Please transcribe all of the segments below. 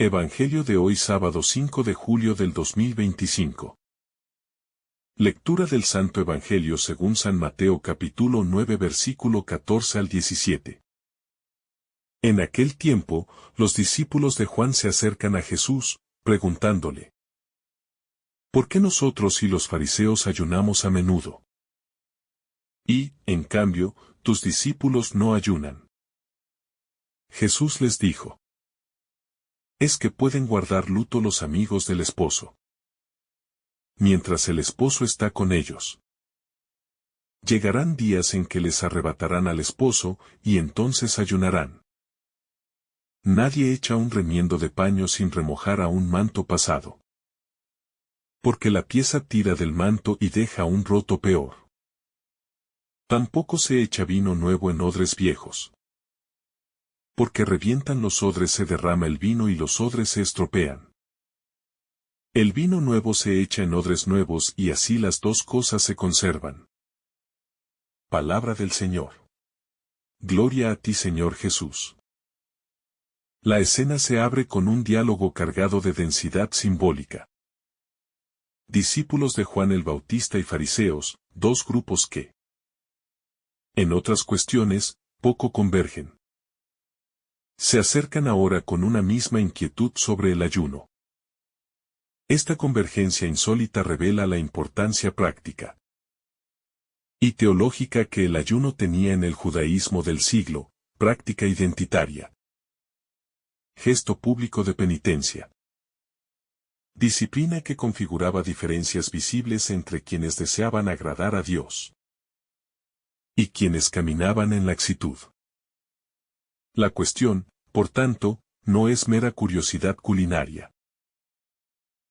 Evangelio de hoy sábado 5 de julio del 2025. Lectura del Santo Evangelio según San Mateo capítulo 9 versículo 14 al 17. En aquel tiempo, los discípulos de Juan se acercan a Jesús, preguntándole: ¿Por qué nosotros y los fariseos ayunamos a menudo? Y, en cambio, tus discípulos no ayunan. Jesús les dijo: ¿Es que pueden guardar luto los amigos del esposo, mientras el esposo está con ellos? Llegarán días en que les arrebatarán al esposo, y entonces ayunarán. Nadie echa un remiendo de paño sin remojar a un manto pasado, porque la pieza tira del manto y deja un roto peor. Tampoco se echa vino nuevo en odres viejos, porque revientan los odres, se derrama el vino y los odres se estropean. El vino nuevo se echa en odres nuevos y así las dos cosas se conservan. Palabra del Señor. Gloria a ti, Señor Jesús. La escena se abre con un diálogo cargado de densidad simbólica. Discípulos de Juan el Bautista y fariseos, dos grupos que, en otras cuestiones, poco convergen, se acercan ahora con una misma inquietud sobre el ayuno. Esta convergencia insólita revela la importancia práctica y teológica que el ayuno tenía en el judaísmo del siglo, práctica identitaria, gesto público de penitencia, disciplina que configuraba diferencias visibles entre quienes deseaban agradar a Dios y quienes caminaban en laxitud. La cuestión, por tanto, no es mera curiosidad culinaria,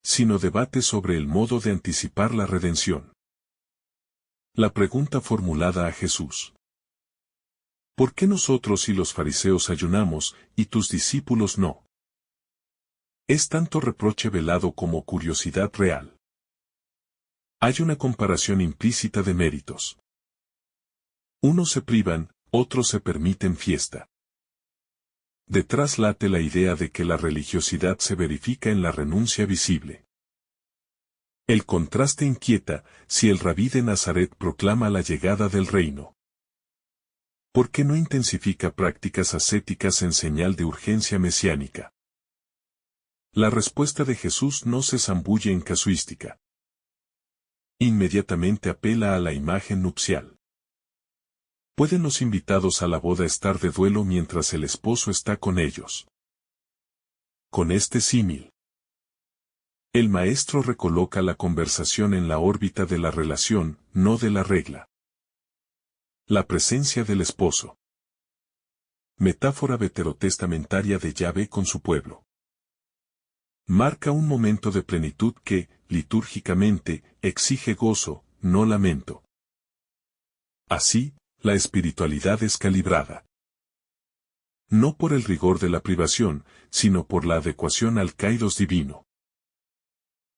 sino debate sobre el modo de anticipar la redención. La pregunta formulada a Jesús: ¿por qué nosotros y los fariseos ayunamos, y tus discípulos no? Es tanto reproche velado como curiosidad real. Hay una comparación implícita de méritos. Unos se privan, otros se permiten fiesta. Detrás late la idea de que la religiosidad se verifica en la renuncia visible. El contraste inquieta, si el rabí de Nazaret proclama la llegada del reino, ¿por qué no intensifica prácticas ascéticas en señal de urgencia mesiánica? La respuesta de Jesús no se zambulle en casuística. Inmediatamente apela a la imagen nupcial. ¿Pueden los invitados a la boda estar de duelo mientras el esposo está con ellos? Con este símil, el maestro recoloca la conversación en la órbita de la relación, no de la regla. La presencia del esposo. Metáfora veterotestamentaria de Yahvé con su pueblo. Marca un momento de plenitud que, litúrgicamente, exige gozo, no lamento. Así, la espiritualidad es calibrada, no por el rigor de la privación, sino por la adecuación al kairos divino.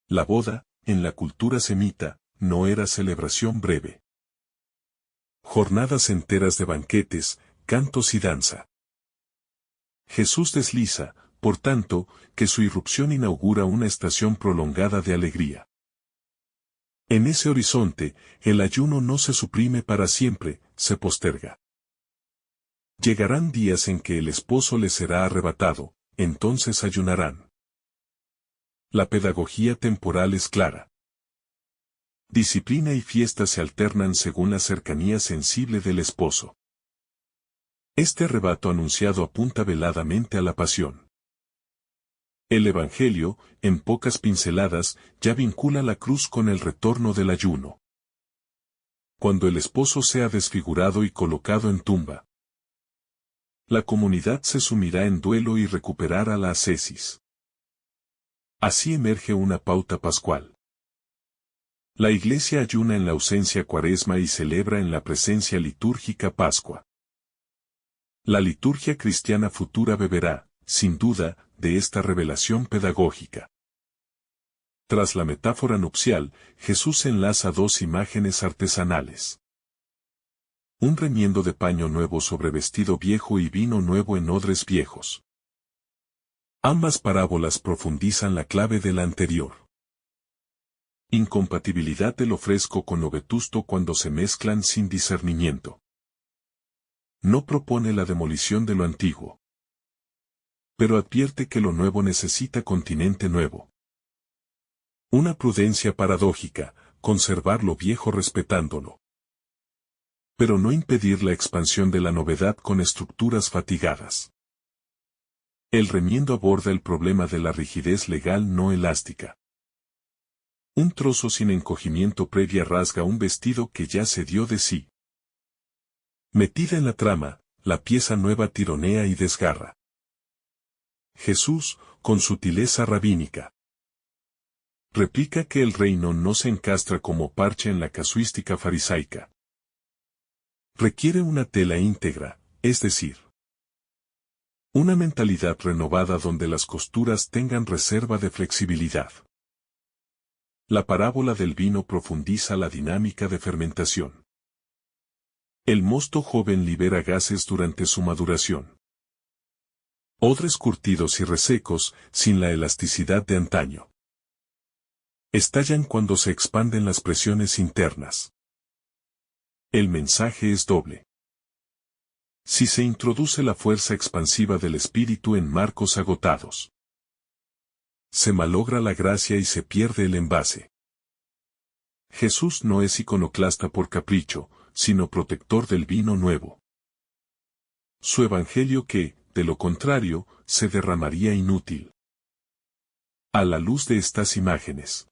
La boda, en la cultura semita, no era celebración breve. Jornadas enteras de banquetes, cantos y danza. Jesús desliza, por tanto, que su irrupción inaugura una estación prolongada de alegría. En ese horizonte, el ayuno no se suprime para siempre, se posterga. Llegarán días en que el esposo les será arrebatado, entonces ayunarán. La pedagogía temporal es clara. Disciplina y fiesta se alternan según la cercanía sensible del esposo. Este arrebato anunciado apunta veladamente a la pasión. El Evangelio, en pocas pinceladas, ya vincula la cruz con el retorno del ayuno. Cuando el esposo sea desfigurado y colocado en tumba, la comunidad se sumirá en duelo y recuperará la ascesis. Así emerge una pauta pascual. La Iglesia ayuna en la ausencia Cuaresma y celebra en la presencia litúrgica Pascua. La liturgia cristiana futura beberá, sin duda, de esta revelación pedagógica. Tras la metáfora nupcial, Jesús enlaza dos imágenes artesanales. Un remiendo de paño nuevo sobre vestido viejo y vino nuevo en odres viejos. Ambas parábolas profundizan la clave de la anterior. Incompatibilidad de lo fresco con lo vetusto cuando se mezclan sin discernimiento. No propone la demolición de lo antiguo, pero advierte que lo nuevo necesita continente nuevo. Una prudencia paradójica, conservar lo viejo respetándolo, pero no impedir la expansión de la novedad con estructuras fatigadas. El remiendo aborda el problema de la rigidez legal no elástica. Un trozo sin encogimiento previa rasga un vestido que ya se dio de sí. Metida en la trama, la pieza nueva tironea y desgarra. Jesús, con sutileza rabínica, replica que el reino no se encastra como parche en la casuística farisaica. Requiere una tela íntegra, es decir, una mentalidad renovada donde las costuras tengan reserva de flexibilidad. La parábola del vino profundiza la dinámica de fermentación. El mosto joven libera gases durante su maduración. Odres curtidos y resecos, sin la elasticidad de antaño, estallan cuando se expanden las presiones internas. El mensaje es doble. Si se introduce la fuerza expansiva del espíritu en marcos agotados, se malogra la gracia y se pierde el envase. Jesús no es iconoclasta por capricho, sino protector del vino nuevo. Su evangelio que, de lo contrario, se derramaría inútil. A la luz de estas imágenes,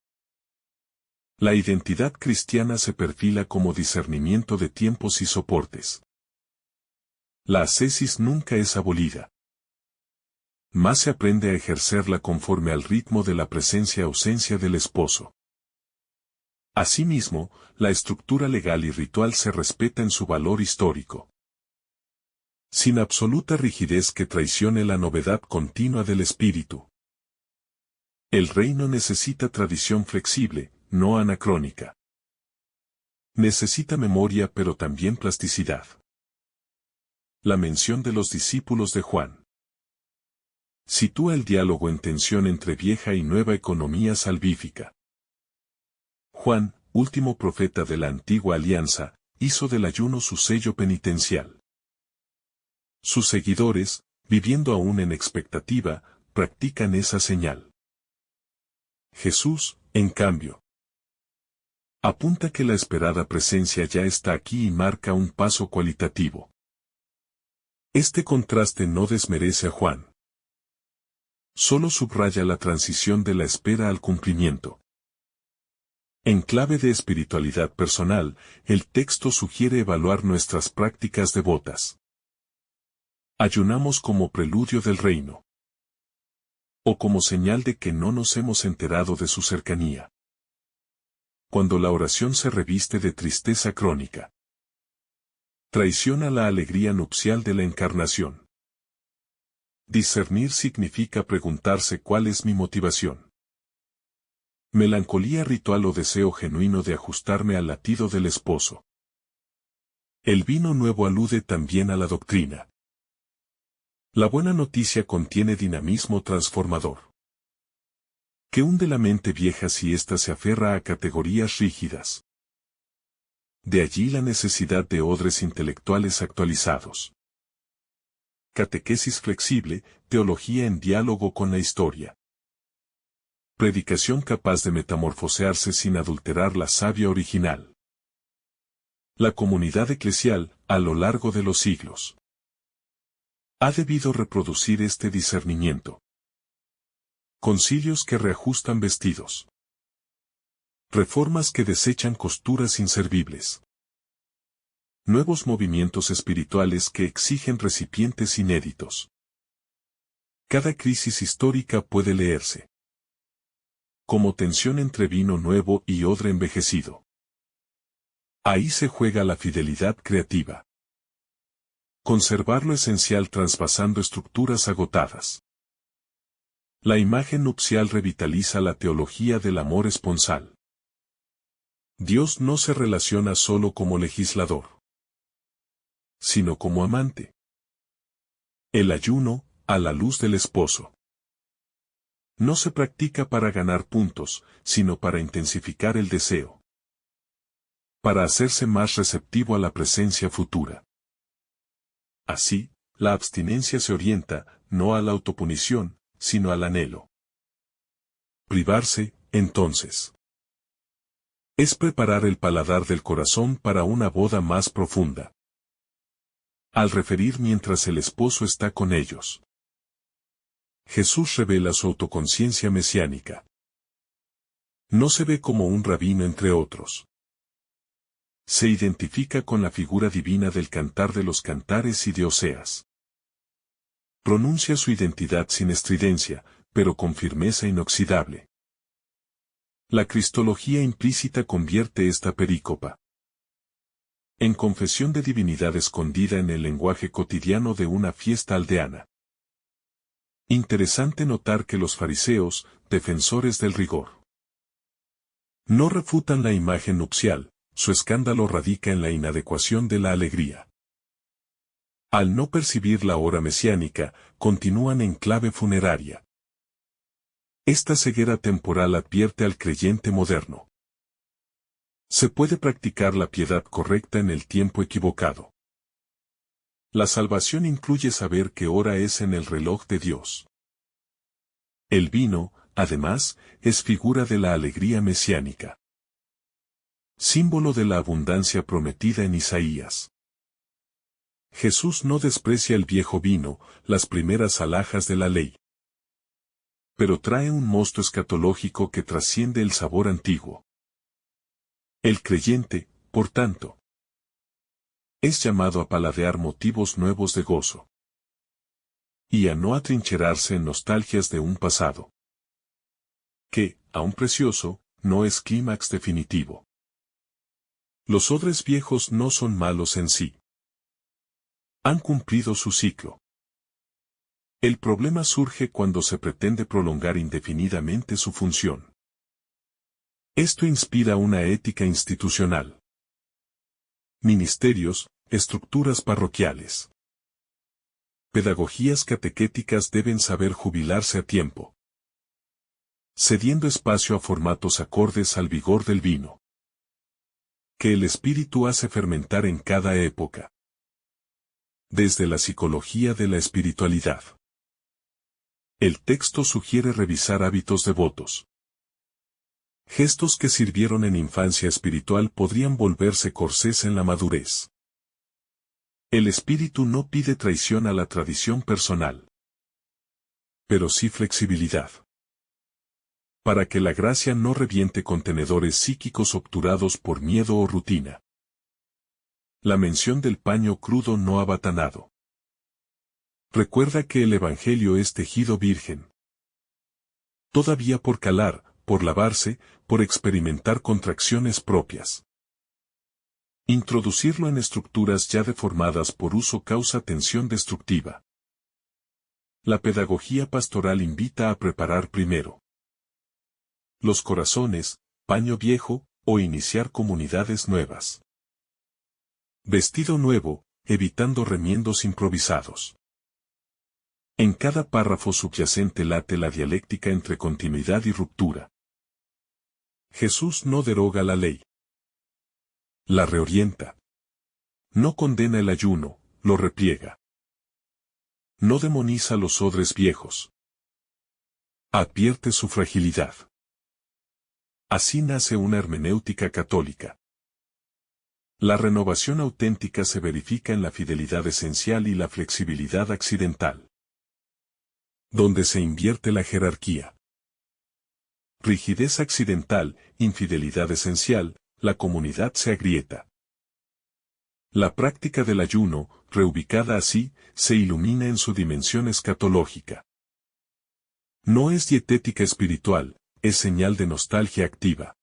la identidad cristiana se perfila como discernimiento de tiempos y soportes. La ascesis nunca es abolida. Más se aprende a ejercerla conforme al ritmo de la presencia-ausencia del esposo. Asimismo, la estructura legal y ritual se respeta en su valor histórico, sin absoluta rigidez que traicione la novedad continua del espíritu. El reino necesita tradición flexible, no anacrónica. Necesita memoria pero también plasticidad. La mención de los discípulos de Juan sitúa el diálogo en tensión entre vieja y nueva economía salvífica. Juan, último profeta de la antigua alianza, hizo del ayuno su sello penitencial. Sus seguidores, viviendo aún en expectativa, practican esa señal. Jesús, en cambio, apunta que la esperada presencia ya está aquí y marca un paso cualitativo. Este contraste no desmerece a Juan. Solo subraya la transición de la espera al cumplimiento. En clave de espiritualidad personal, el texto sugiere evaluar nuestras prácticas devotas. Ayunamos como preludio del reino, o como señal de que no nos hemos enterado de su cercanía. Cuando la oración se reviste de tristeza crónica, traiciona la alegría nupcial de la encarnación. Discernir significa preguntarse cuál es mi motivación. Melancolía ritual o deseo genuino de ajustarme al latido del esposo. El vino nuevo alude también a la doctrina. La buena noticia contiene dinamismo transformador, que hunde la mente vieja si ésta se aferra a categorías rígidas. De allí la necesidad de odres intelectuales actualizados. Catequesis flexible, teología en diálogo con la historia. Predicación capaz de metamorfosearse sin adulterar la savia original. La comunidad eclesial, a lo largo de los siglos, ha debido reproducir este discernimiento. Concilios que reajustan vestidos. Reformas que desechan costuras inservibles. Nuevos movimientos espirituales que exigen recipientes inéditos. Cada crisis histórica puede leerse como tensión entre vino nuevo y odre envejecido. Ahí se juega la fidelidad creativa. Conservar lo esencial traspasando estructuras agotadas. La imagen nupcial revitaliza la teología del amor esponsal. Dios no se relaciona solo como legislador, sino como amante. El ayuno, a la luz del esposo. No se practica para ganar puntos, sino para intensificar el deseo. Para hacerse más receptivo a la presencia futura. Así, la abstinencia se orienta, no a la autopunición, sino al anhelo. Privarse, entonces, es preparar el paladar del corazón para una boda más profunda. Al referir mientras el esposo está con ellos, Jesús revela su autoconciencia mesiánica. No se ve como un rabino entre otros. Se identifica con la figura divina del Cantar de los Cantares y de Oseas. Pronuncia su identidad sin estridencia, pero con firmeza inoxidable. La cristología implícita convierte esta perícopa en confesión de divinidad escondida en el lenguaje cotidiano de una fiesta aldeana. Interesante notar que los fariseos, defensores del rigor, no refutan la imagen nupcial, su escándalo radica en la inadecuación de la alegría. Al no percibir la hora mesiánica, continúan en clave funeraria. Esta ceguera temporal advierte al creyente moderno. Se puede practicar la piedad correcta en el tiempo equivocado. La salvación incluye saber qué hora es en el reloj de Dios. El vino, además, es figura de la alegría mesiánica. Símbolo de la abundancia prometida en Isaías. Jesús no desprecia el viejo vino, las primeras alhajas de la ley. Pero trae un mosto escatológico que trasciende el sabor antiguo. El creyente, por tanto, es llamado a paladear motivos nuevos de gozo. Y a no atrincherarse en nostalgias de un pasado que, aun precioso, no es clímax definitivo. Los odres viejos no son malos en sí. Han cumplido su ciclo. El problema surge cuando se pretende prolongar indefinidamente su función. Esto inspira una ética institucional. Ministerios, estructuras parroquiales. Pedagogías catequéticas deben saber jubilarse a tiempo, cediendo espacio a formatos acordes al vigor del vino que el espíritu hace fermentar en cada época. Desde la psicología de la espiritualidad. El texto sugiere revisar hábitos devotos. Gestos que sirvieron en infancia espiritual podrían volverse corsés en la madurez. El espíritu no pide traición a la tradición personal, pero sí flexibilidad. Para que la gracia no reviente contenedores psíquicos obturados por miedo o rutina. La mención del paño crudo no abatanado. Recuerda que el Evangelio es tejido virgen. Todavía por calar, por lavarse, por experimentar contracciones propias. Introducirlo en estructuras ya deformadas por uso causa tensión destructiva. La pedagogía pastoral invita a preparar primero los corazones, paño viejo, o iniciar comunidades nuevas. Vestido nuevo, evitando remiendos improvisados. En cada párrafo subyacente late la dialéctica entre continuidad y ruptura. Jesús no deroga la ley. La reorienta. No condena el ayuno, lo repliega. No demoniza los odres viejos. Advierte su fragilidad. Así nace una hermenéutica católica. La renovación auténtica se verifica en la fidelidad esencial y la flexibilidad accidental. Donde se invierte la jerarquía. Rigidez accidental, infidelidad esencial, la comunidad se agrieta. La práctica del ayuno, reubicada así, se ilumina en su dimensión escatológica. No es dietética espiritual, es señal de nostalgia activa.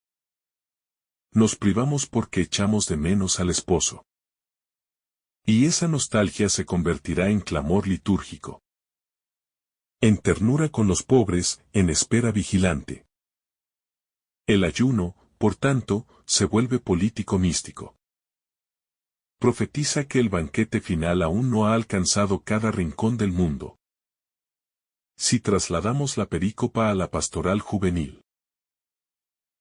Nos privamos porque echamos de menos al esposo. Y esa nostalgia se convertirá en clamor litúrgico. En ternura con los pobres, en espera vigilante. El ayuno, por tanto, se vuelve político místico. Profetiza que el banquete final aún no ha alcanzado cada rincón del mundo. Si trasladamos la perícopa a la pastoral juvenil,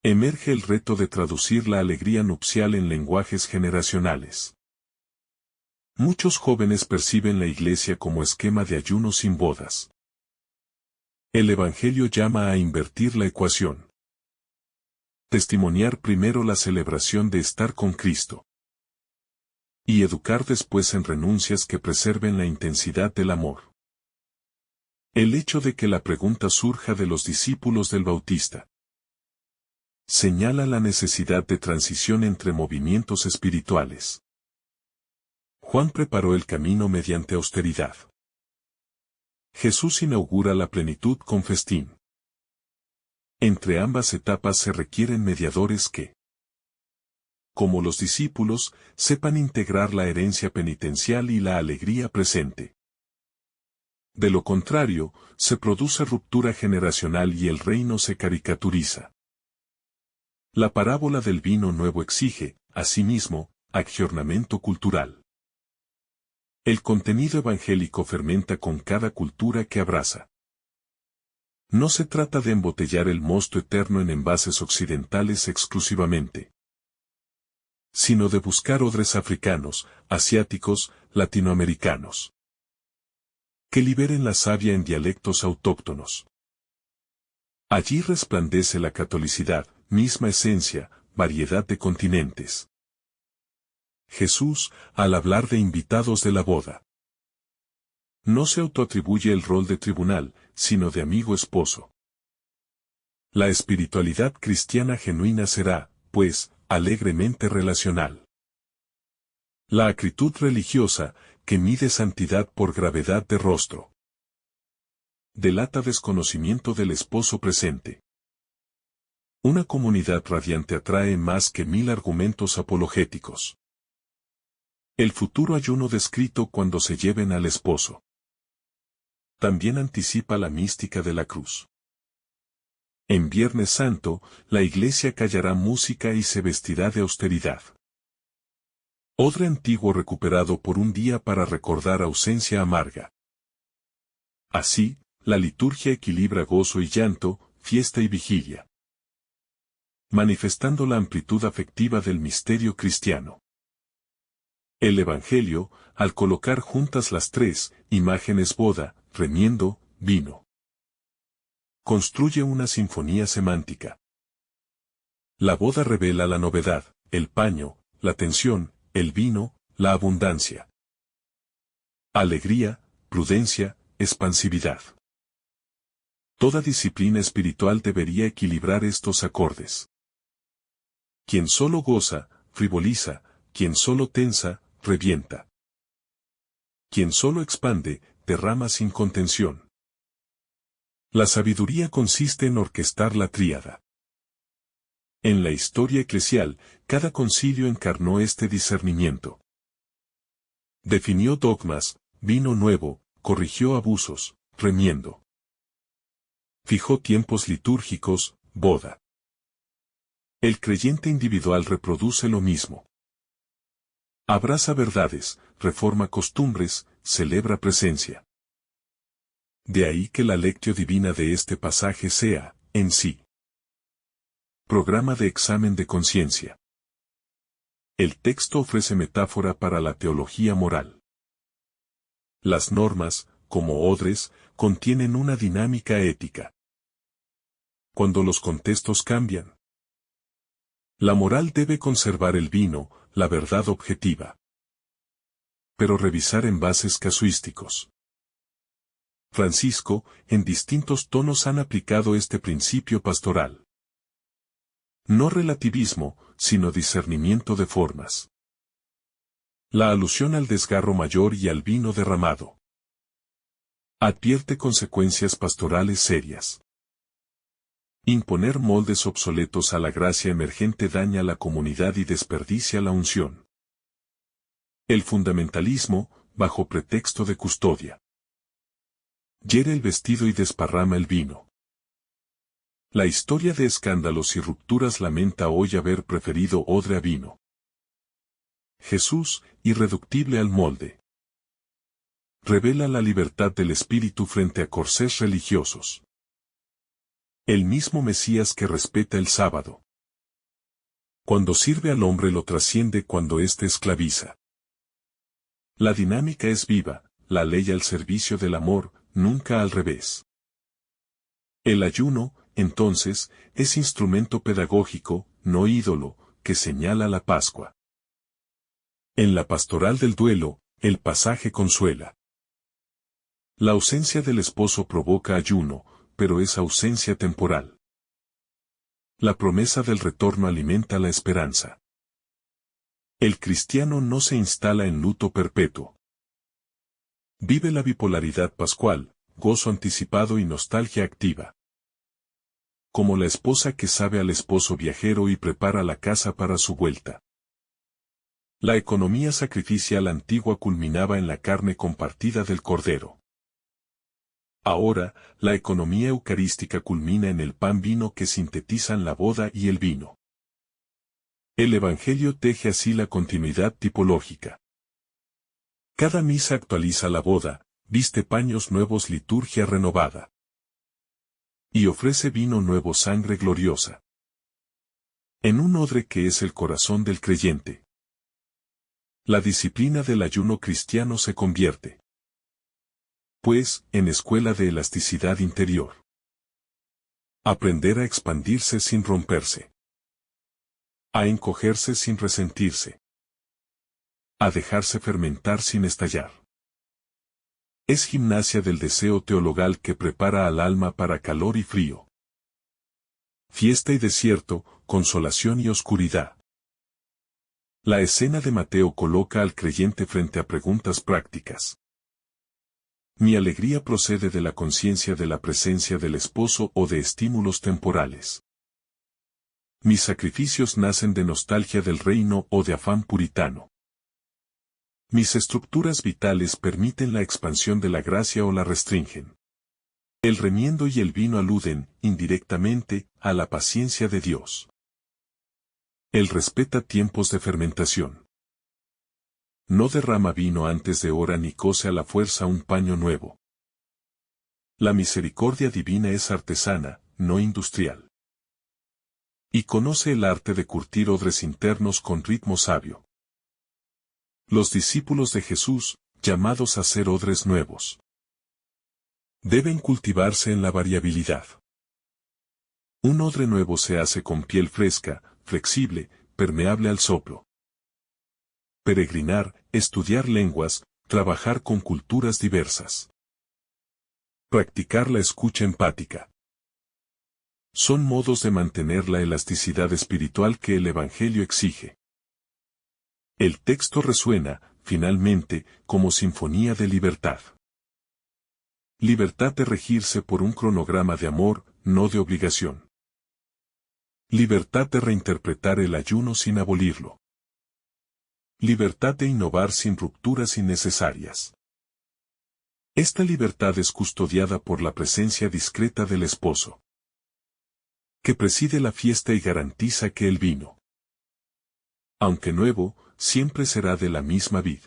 emerge el reto de traducir la alegría nupcial en lenguajes generacionales. Muchos jóvenes perciben la iglesia como esquema de ayuno sin bodas. El Evangelio llama a invertir la ecuación. Testimoniar primero la celebración de estar con Cristo. Y educar después en renuncias que preserven la intensidad del amor. El hecho de que la pregunta surja de los discípulos del Bautista señala la necesidad de transición entre movimientos espirituales. Juan preparó el camino mediante austeridad. Jesús inaugura la plenitud con festín. Entre ambas etapas se requieren mediadores que, como los discípulos, sepan integrar la herencia penitencial y la alegría presente. De lo contrario, se produce ruptura generacional y el reino se caricaturiza. La parábola del vino nuevo exige, asimismo, aggiornamento cultural. El contenido evangélico fermenta con cada cultura que abraza. No se trata de embotellar el mosto eterno en envases occidentales exclusivamente, sino de buscar odres africanos, asiáticos, latinoamericanos, que liberen la savia en dialectos autóctonos. Allí resplandece la catolicidad, misma esencia, variedad de continentes. Jesús, al hablar de invitados de la boda, no se autoatribuye el rol de tribunal, sino de amigo esposo. La espiritualidad cristiana genuina será, pues, alegremente relacional. La acritud religiosa, que mide santidad por gravedad de rostro, delata desconocimiento del esposo presente. Una comunidad radiante atrae más que 1000 argumentos apologéticos. El futuro ayuno descrito cuando se lleven al esposo también anticipa la mística de la cruz. En Viernes Santo, la iglesia callará música y se vestirá de austeridad. Odre antiguo recuperado por un día para recordar ausencia amarga. Así, la liturgia equilibra gozo y llanto, fiesta y vigilia, manifestando la amplitud afectiva del misterio cristiano. El Evangelio, al colocar juntas las tres imágenes boda, remiendo, vino, construye una sinfonía semántica. La boda revela la novedad, el paño, la tensión, el vino, la abundancia. Alegría, prudencia, expansividad. Toda disciplina espiritual debería equilibrar estos acordes. Quien solo goza, frivoliza, quien solo tensa, revienta. Quien solo expande, derrama sin contención. La sabiduría consiste en orquestar la tríada. En la historia eclesial, cada concilio encarnó este discernimiento. Definió dogmas, vino nuevo, corrigió abusos, remiendo. Fijó tiempos litúrgicos, boda. El creyente individual reproduce lo mismo. Abraza verdades, reforma costumbres, celebra presencia. De ahí que la lectio divina de este pasaje sea, en sí, programa de examen de conciencia. El texto ofrece metáfora para la teología moral. Las normas, como odres, contienen una dinámica ética. Cuando los contextos cambian, la moral debe conservar el vino, la verdad objetiva, pero revisar envases casuísticos. Francisco, en distintos tonos han aplicado este principio pastoral. No relativismo, sino discernimiento de formas. La alusión al desgarro mayor y al vino derramado advierte consecuencias pastorales serias. Imponer moldes obsoletos a la gracia emergente daña a la comunidad y desperdicia la unción. El fundamentalismo, bajo pretexto de custodia, hiere el vestido y desparrama el vino. La historia de escándalos y rupturas lamenta hoy haber preferido odre a vino. Jesús, irreductible al molde, revela la libertad del espíritu frente a corsés religiosos. El mismo Mesías que respeta el sábado. Cuando sirve al hombre lo trasciende cuando éste esclaviza. La dinámica es viva, la ley al servicio del amor, nunca al revés. El ayuno, entonces, es instrumento pedagógico, no ídolo, que señala la Pascua. En la pastoral del duelo, el pasaje consuela. La ausencia del esposo provoca ayuno, pero es ausencia temporal. La promesa del retorno alimenta la esperanza. El cristiano no se instala en luto perpetuo. Vive la bipolaridad pascual, gozo anticipado y nostalgia activa. Como la esposa que sabe al esposo viajero y prepara la casa para su vuelta. La economía sacrificial antigua culminaba en la carne compartida del cordero. Ahora, la economía eucarística culmina en el pan-vino que sintetizan la boda y el vino. El Evangelio teje así la continuidad tipológica. Cada misa actualiza la boda, viste paños nuevos, liturgia renovada. Y ofrece vino nuevo, sangre gloriosa. En un odre que es el corazón del creyente. La disciplina del ayuno cristiano se convierte, pues, en escuela de elasticidad interior. Aprender a expandirse sin romperse. A encogerse sin resentirse. A dejarse fermentar sin estallar. Es gimnasia del deseo teologal que prepara al alma para calor y frío. Fiesta y desierto, consolación y oscuridad. La escena de Mateo coloca al creyente frente a preguntas prácticas. Mi alegría procede de la conciencia de la presencia del esposo o de estímulos temporales. Mis sacrificios nacen de nostalgia del reino o de afán puritano. Mis estructuras vitales permiten la expansión de la gracia o la restringen. El remiendo y el vino aluden, indirectamente, a la paciencia de Dios. Él respeta tiempos de fermentación. No derrama vino antes de hora ni cose a la fuerza un paño nuevo. La misericordia divina es artesana, no industrial. Y conoce el arte de curtir odres internos con ritmo sabio. Los discípulos de Jesús, llamados a ser odres nuevos, deben cultivarse en la variabilidad. Un odre nuevo se hace con piel fresca, flexible, permeable al soplo. Peregrinar, estudiar lenguas, trabajar con culturas diversas. Practicar la escucha empática. Son modos de mantener la elasticidad espiritual que el Evangelio exige. El texto resuena, finalmente, como sinfonía de libertad. Libertad de regirse por un cronograma de amor, no de obligación. Libertad de reinterpretar el ayuno sin abolirlo. Libertad de innovar sin rupturas innecesarias. Esta libertad es custodiada por la presencia discreta del esposo, que preside la fiesta y garantiza que el vino, aunque nuevo, siempre será de la misma vid.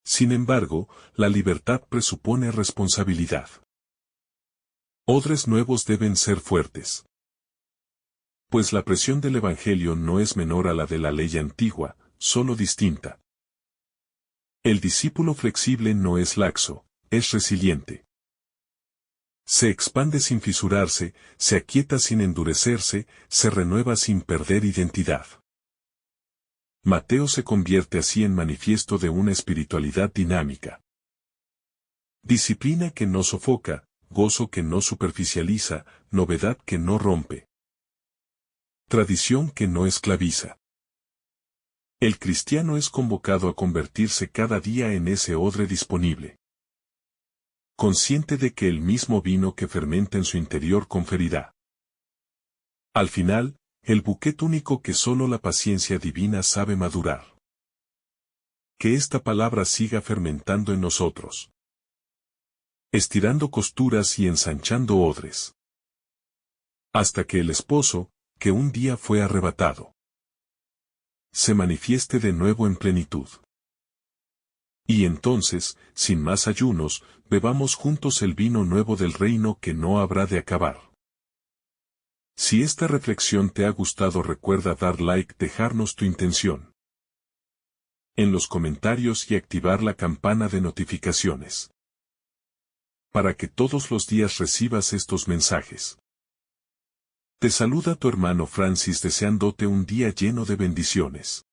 Sin embargo, la libertad presupone responsabilidad. Odres nuevos deben ser fuertes. Pues la presión del Evangelio no es menor a la de la ley antigua, solo distinta. El discípulo flexible no es laxo, es resiliente. Se expande sin fisurarse, se aquieta sin endurecerse, se renueva sin perder identidad. Mateo se convierte así en manifiesto de una espiritualidad dinámica. Disciplina que no sofoca, gozo que no superficializa, novedad que no rompe. Tradición que no esclaviza. El cristiano es convocado a convertirse cada día en ese odre disponible, consciente de que el mismo vino que fermenta en su interior conferirá, al final, el buquet único que solo la paciencia divina sabe madurar. Que esta palabra siga fermentando en nosotros, estirando costuras y ensanchando odres, hasta que el esposo, que un día fue arrebatado, se manifieste de nuevo en plenitud. Y entonces, sin más ayunos, bebamos juntos el vino nuevo del reino que no habrá de acabar. Si esta reflexión te ha gustado, recuerda dar like, dejarnos tu intención en los comentarios y activar la campana de notificaciones para que todos los días recibas estos mensajes. Te saluda tu hermano Francis deseándote un día lleno de bendiciones.